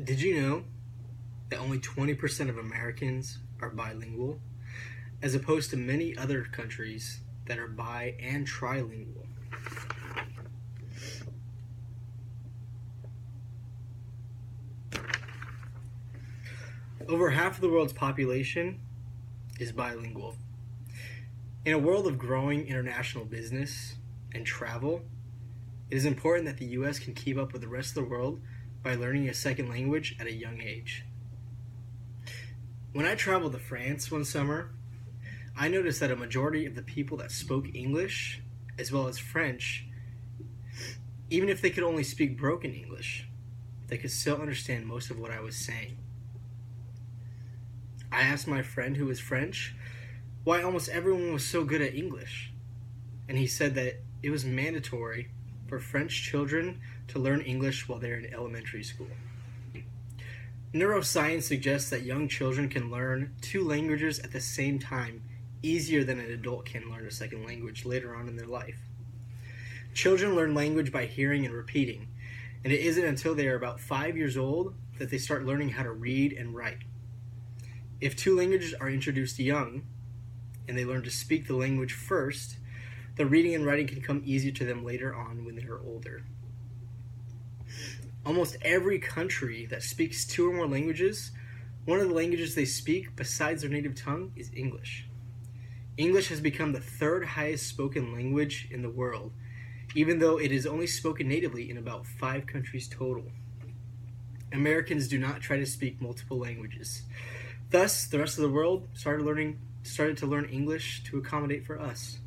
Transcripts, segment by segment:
Did you know that only 20% of Americans are bilingual, as opposed to many other countries that are bi and trilingual? Over half of the world's population is bilingual. In a world of growing international business and travel, it is important that the US can keep up with the rest of the world by learning a second language at a young age. When I traveled to France one summer, I noticed that a majority of the people that spoke English, as well as French, even if they could only speak broken English, they could still understand most of what I was saying. I asked my friend who was French why almost everyone was so good at English, and he said that it was mandatory for French children to learn English while they're in elementary school. Neuroscience suggests that young children can learn two languages at the same time easier than an adult can learn a second language later on in their life. Children learn language by hearing and repeating, and it isn't until they are about 5 years old that they start learning how to read and write. If two languages are introduced young, and they learn to speak the language first, the reading and writing can come easier to them later on when they are older. Almost every country that speaks two or more languages, one of the languages they speak besides their native tongue is English. English has become the third highest spoken language in the world, even though it is only spoken natively in about 5 countries total. Americans do not try to speak multiple languages. Thus, the rest of the world started to learn English to accommodate for us.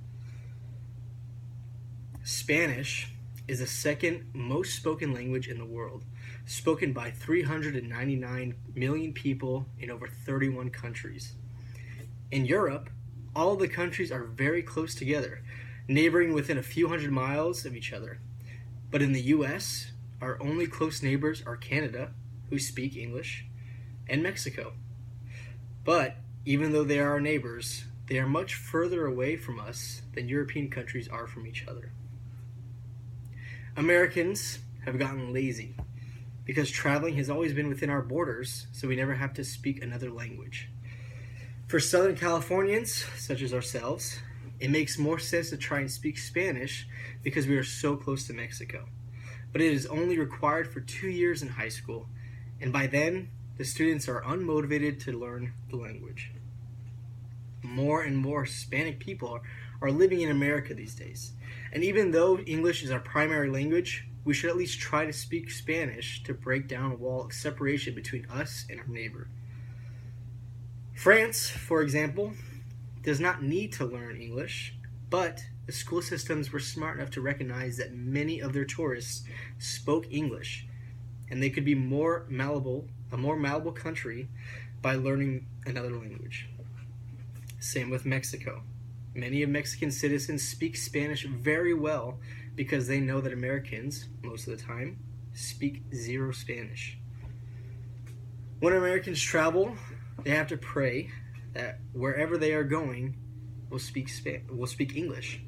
Spanish is the second most spoken language in the world, spoken by 399 million people in over 31 countries. In Europe, all the countries are very close together, neighboring within a few hundred miles of each other. But in the US, our only close neighbors are Canada, who speak English, and Mexico. But even though they are our neighbors, they are much further away from us than European countries are from each other. Americans have gotten lazy because traveling has always been within our borders, so we never have to speak another language. For Southern Californians, such as ourselves, it makes more sense to try and speak Spanish because we are so close to Mexico. But it is only required for 2 years in high school, and by then, the students are unmotivated to learn the language. More and more Hispanic people are living in America these days. And even though English is our primary language, we should at least try to speak Spanish to break down a wall of separation between us and our neighbor. France, for example, does not need to learn English, but the school systems were smart enough to recognize that many of their tourists spoke English, and they could be a more malleable country by learning another language. Same with Mexico. Many of Mexican citizens speak Spanish very well because they know that Americans, most of the time, speak zero Spanish. When Americans travel, they have to pray that wherever they are going will speak English.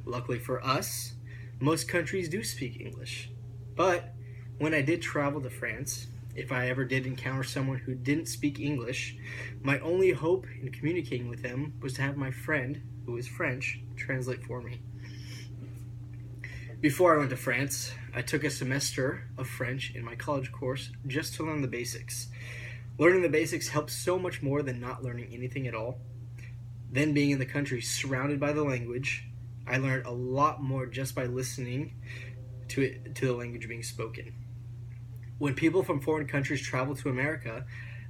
Luckily for us, most countries do speak English. But when I did travel to France, if I ever did encounter someone who didn't speak English, my only hope in communicating with them was to have my friend, who is French, translate for me. Before I went to France, I took a semester of French in my college course just to learn the basics. Learning the basics helps so much more than not learning anything at all. Then being in the country surrounded by the language, I learned a lot more just by listening to the language being spoken. When people from foreign countries travel to America,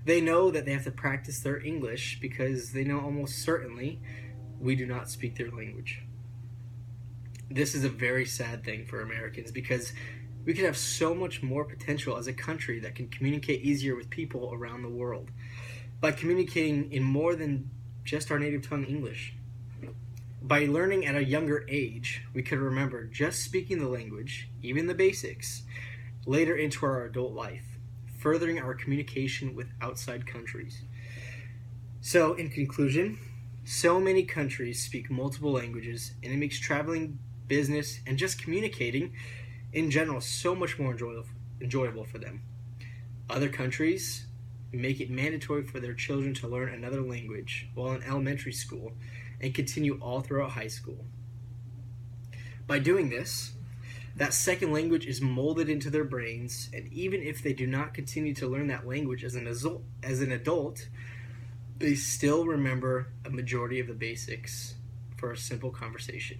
they know that they have to practice their English because they know almost certainly we do not speak their language. This is a very sad thing for Americans because we could have so much more potential as a country that can communicate easier with people around the world by communicating in more than just our native tongue English. By learning at a younger age, we could remember just speaking the language, even the basics, later into our adult life, furthering our communication with outside countries. So, in conclusion, so many countries speak multiple languages, and it makes traveling, business, and just communicating in general so much more enjoyable for them. Other countries make it mandatory for their children to learn another language while in elementary school and continue all throughout high school. By doing this, that second language is molded into their brains, and even if they do not continue to learn that language as an adult, they still remember a majority of the basics for a simple conversation.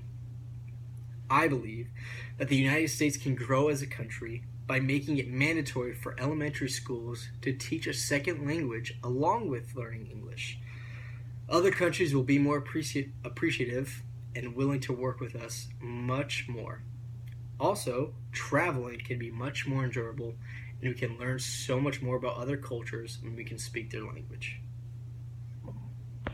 I believe that the United States can grow as a country by making it mandatory for elementary schools to teach a second language along with learning English. Other countries will be more appreciative and willing to work with us much more. Also, traveling can be much more enjoyable, and we can learn so much more about other cultures when we can speak their language.